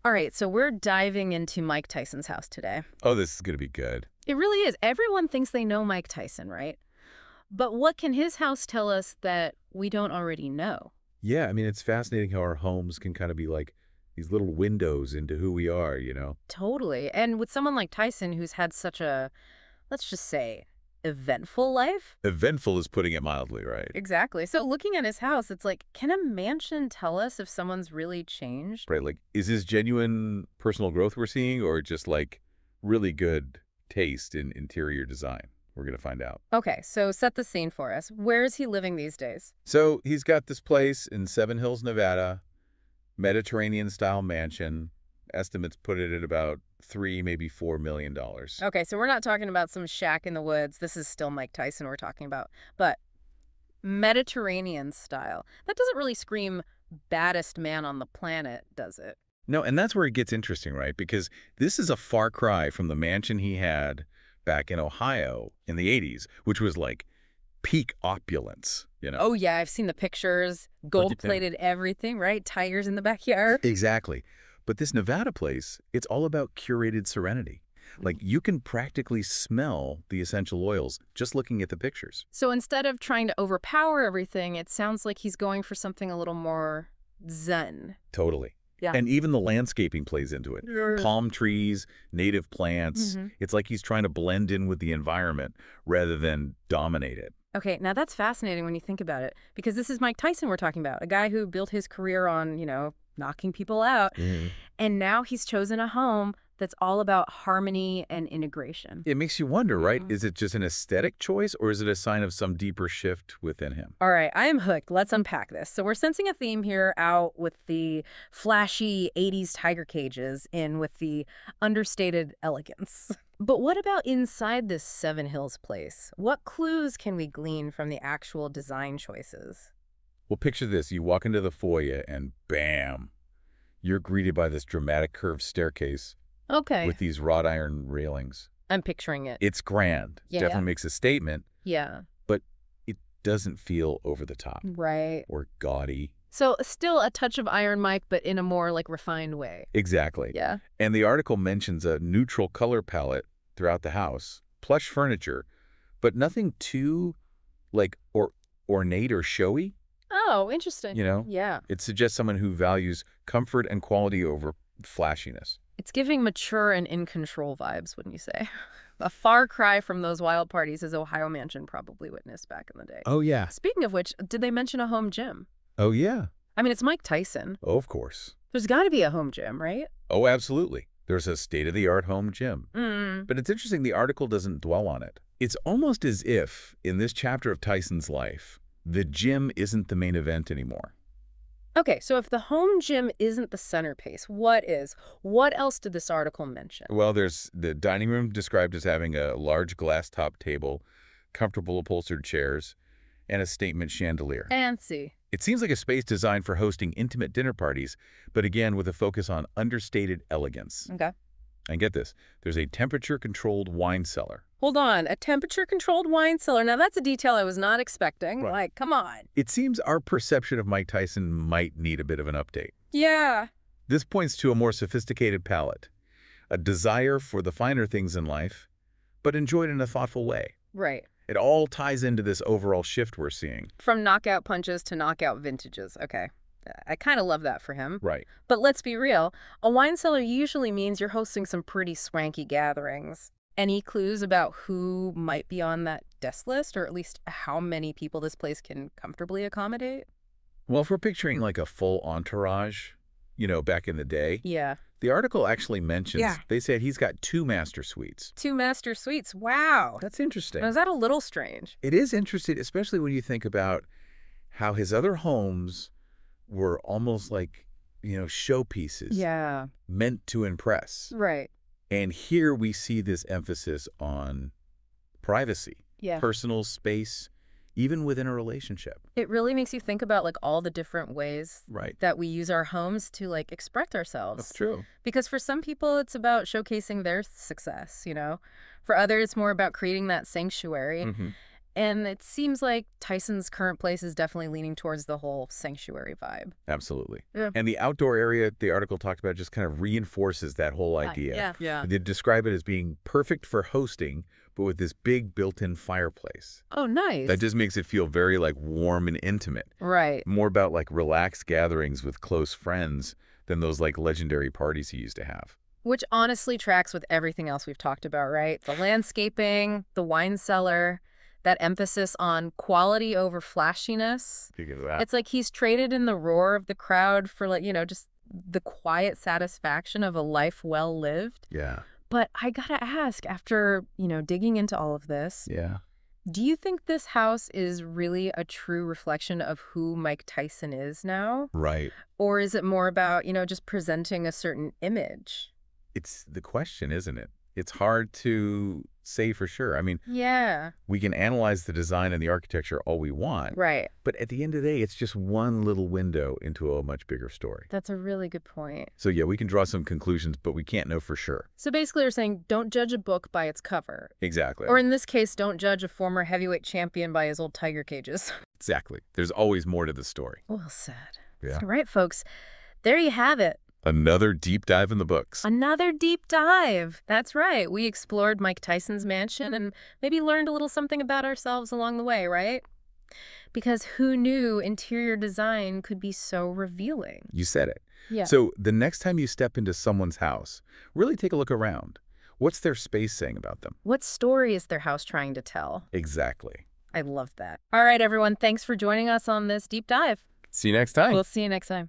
All right, so we're diving into Mike Tyson's house today. Oh, this is going to be good. It really is. Everyone thinks they know Mike Tyson, right? But what can his house tell us that we don't already know? Yeah, I mean, it's fascinating how our homes can kind of be like these little windows into who we are, you know? Totally. And with someone like Tyson who's had such a, let's just say, eventful life? Eventful is putting it mildly, right? Exactly. So looking at his house, it's like, can a mansion tell us if someone's really changed? Right, like, is this genuine personal growth we're seeing or just like really good taste in interior design? We're going to find out. Okay, so set the scene for us. Where is he living these days? So he's got this place in Seven Hills, Nevada, Mediterranean-style mansion. Estimates put it at about maybe $4 million. Okay, so we're not talking about some shack in the woods. This is still Mike Tyson we're talking about. But Mediterranean style. That doesn't really scream baddest man on the planet, does it? No, and that's where it gets interesting, right? Because this is a far cry from the mansion he had back in Ohio in the 80s, which was like peak opulence, you know? Oh, yeah, I've seen the pictures. Gold-plated everything, right? Tigers in the backyard. Exactly. But this Nevada place, it's all about curated serenity. Like, you can practically smell the essential oils just looking at the pictures. So instead of trying to overpower everything, it sounds like he's going for something a little more zen. Totally. Yeah. And even the landscaping plays into it. Palm trees, native plants. It's like he's trying to blend in with the environment rather than dominate it. Okay, now that's fascinating when you think about it, because this is Mike Tyson we're talking about, a guy who built his career on, knocking people out. And now he's chosen a home that's all about harmony and integration. It makes you wonder, right? Is it just an aesthetic choice or is it a sign of some deeper shift within him? All right, I am hooked. Let's unpack this. So we're sensing a theme here out with the flashy 80s tiger cages in with the understated elegance. But what about inside this Seven Hills place? What clues can we glean from the actual design choices? Well, picture this. You walk into the foyer and bam, you're greeted by this dramatic curved staircase Okay. with these wrought iron railings. I'm picturing it. It's grand. Yeah. Definitely makes a statement, Yeah. but it doesn't feel over the top Right. or gaudy. So still a touch of Iron Mike, but in a more refined way. Exactly. Yeah. And the article mentions a neutral color palette throughout the house, plush furniture, but nothing too or ornate or showy. Oh, interesting. Yeah. It suggests someone who values comfort and quality over flashiness. It's giving mature and in control vibes, wouldn't you say? A far cry from those wild parties his Ohio mansion probably witnessed back in the day. Oh, yeah. Speaking of which, did they mention a home gym? Oh, yeah. I mean, it's Mike Tyson. Oh, of course. There's got to be a home gym, right? Oh, absolutely. There's a state-of-the-art home gym. But it's interesting the article doesn't dwell on it. It's almost as if, in this chapter of Tyson's life, the gym isn't the main event anymore. Okay, so if the home gym isn't the centerpiece, what is? What else did this article mention? Well, there's the dining room described as having a large glass-top table, comfortable upholstered chairs, and a statement chandelier. Fancy. It seems like a space designed for hosting intimate dinner parties, but again with a focus on understated elegance. Okay. And get this, there's a temperature-controlled wine cellar. Hold on, a temperature-controlled wine cellar. Now, that's a detail I was not expecting. Right. Come on. It seems our perception of Mike Tyson might need a bit of an update. Yeah. This points to a more sophisticated palate, a desire for the finer things in life, but enjoyed in a thoughtful way. Right. It all ties into this overall shift we're seeing. From knockout punches to knockout vintages. Okay. I kind of love that for him. Right. But let's be real. A wine cellar usually means you're hosting some pretty swanky gatherings. Any clues about who might be on that guest list, or at least how many people this place can comfortably accommodate? Well, if we're picturing like a full entourage, back in the day, Yeah. the article actually mentions, Yeah. they said he's got 2 master suites. 2 master suites. Wow. That's interesting. Now, is that a little strange? It is interesting, especially when you think about how his other homes were almost like, showpieces. Yeah. Meant to impress. Right. And here we see this emphasis on privacy, Yeah. personal space, even within a relationship. It really makes you think about all the different ways Right. that we use our homes to express ourselves. That's true. Because for some people, it's about showcasing their success, For others, it's more about creating that sanctuary. And it seems like Tyson's current place is definitely leaning towards the whole sanctuary vibe. Absolutely. Yeah. And the outdoor area the article talked about just kind of reinforces that whole idea. Yeah. They describe it as being perfect for hosting, but with this big built-in fireplace. Oh, nice. That just makes it feel very, like, warm and intimate. Right. More about, like, relaxed gatherings with close friends than those, like, legendary parties he used to have. Which honestly tracks with everything else we've talked about, right? The landscaping, the wine cellar, that emphasis on quality over flashiness. Speaking of that. It's like he's traded in the roar of the crowd for, like, just the quiet satisfaction of a life well lived. Yeah. But I gotta ask, after, digging into all of this, Yeah. do you think this house is really a true reflection of who Mike Tyson is now? Right. Or is it more about, just presenting a certain image? It's the question, isn't it? It's hard to say for sure. I mean, Yeah. we can analyze the design and the architecture all we want, Right. but at the end of the day, it's just one little window into a much bigger story. That's a really good point. So yeah, we can draw some conclusions, but we can't know for sure. So basically you're saying don't judge a book by its cover. Exactly. Or in this case, don't judge a former heavyweight champion by his old tiger cages. Exactly. There's always more to the story. Well said. Yeah. All right, folks. There you have it. Another deep dive in the books. Another deep dive. That's right. We explored Mike Tyson's mansion and maybe learned a little something about ourselves along the way, right? Because who knew interior design could be so revealing? You said it. Yeah. So the next time you step into someone's house, really take a look around. What's their space saying about them? What story is their house trying to tell? Exactly. I love that. All right, everyone. Thanks for joining us on this deep dive. See you next time. We'll see you next time.